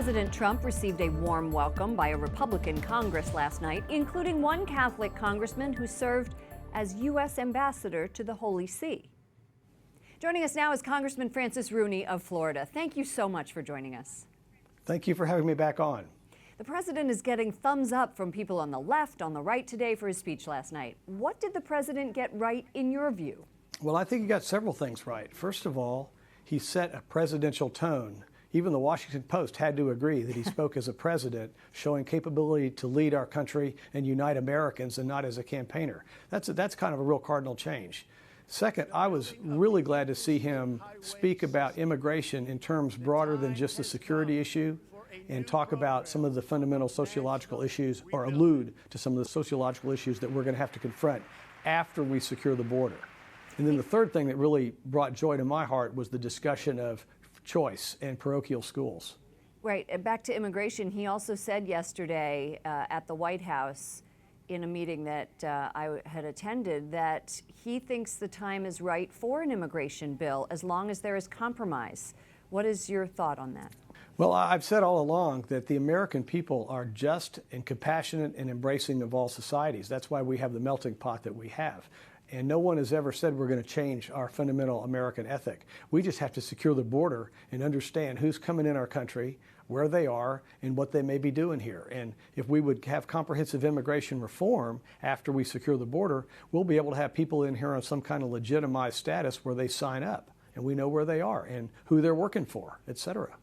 President Trump received a warm welcome by a Republican Congress last night, including one Catholic congressman who served as U.S. ambassador to the Holy See. Joining us now is Congressman Francis Rooney of Florida. Thank you so much for joining us. Thank you for having me back on. The president is getting thumbs up from people on the left, on the right today for his speech last night. What did the president get right in your view? Well, I think he got several things right. First of all, he set a presidential tone. Even the Washington Post had to agree that he spoke as a president, showing capability to lead our country and unite Americans and not as a campaigner. That's kind of a real cardinal change. Second, I was really glad to see him speak about immigration in terms broader than just the security issue and talk about some of the fundamental sociological issues, or allude to some of the sociological issues that we're going to have to confront after we secure the border. And then the third thing that really brought joy to my heart was the discussion of choice and parochial schools. Right. Back to immigration, he also said yesterday at the White House in a meeting that I had attended that he thinks the time is right for an immigration bill as long as there is compromise. What is your thought on that? Well, I've said all along that the American people are just and compassionate and embracing of all societies. That's why we have the melting pot that we have. And no one has ever said we're going to change our fundamental American ethic. We just have to secure the border and understand who's coming in our country, where they are, and what they may be doing here. And if we would have comprehensive immigration reform after we secure the border, we'll be able to have people in here on some kind of legitimized status where they sign up, and we know where they are and who they're working for, et cetera.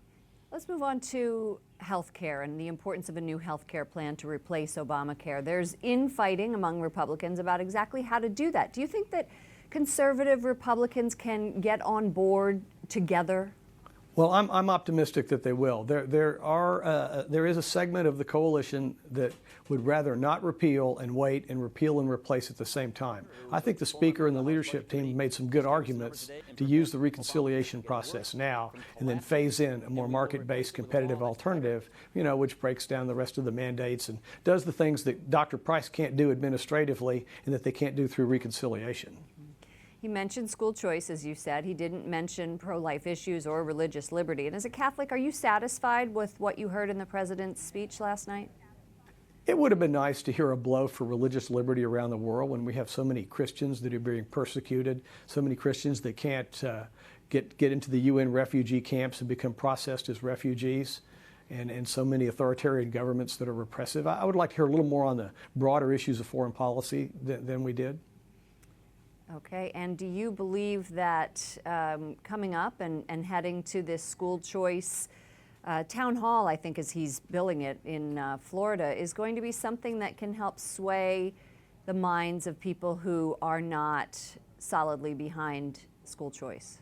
Let's move on to health care and the importance of a new health care plan to replace Obamacare. There's infighting among Republicans about exactly how to do that. Do you think that conservative Republicans can get on board together? Well, I'm optimistic that they will. There is a segment of the coalition that would rather not repeal and wait and repeal and replace at the same time. I think the Speaker and the leadership team made some good arguments to use the reconciliation process now and then phase in a more market-based competitive alternative, which breaks down the rest of the mandates and does the things that Dr. Price can't do administratively and that they can't do through reconciliation. He mentioned school choice, as you said. He didn't mention pro-life issues or religious liberty. And as a Catholic, are you satisfied with what you heard in the president's speech last night? It would have been nice to hear a blow for religious liberty around the world when we have so many Christians that are being persecuted, so many Christians that can't get into the UN refugee camps and become processed as refugees, and so many authoritarian governments that are repressive. I would like to hear a little more on the broader issues of foreign policy than we did. Okay, and do you believe that coming up and heading to this school choice town hall, I think as he's billing it in Florida, is going to be something that can help sway the minds of people who are not solidly behind school choice?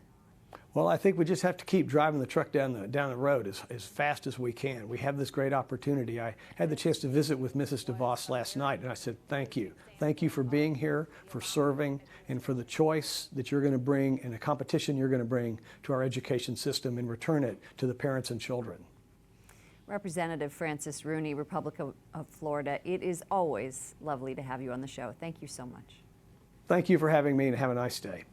Well, I think we just have to keep driving the truck down the road as fast as we can. We have this great opportunity. I had the chance to visit with Mrs. DeVos last night, and I said, thank you. Thank you for being here, for serving, and for the choice that you're going to bring and the competition you're going to bring to our education system and return it to the parents and children. Representative Francis Rooney, Republican of Florida, it is always lovely to have you on the show. Thank you so much. Thank you for having me, and have a nice day.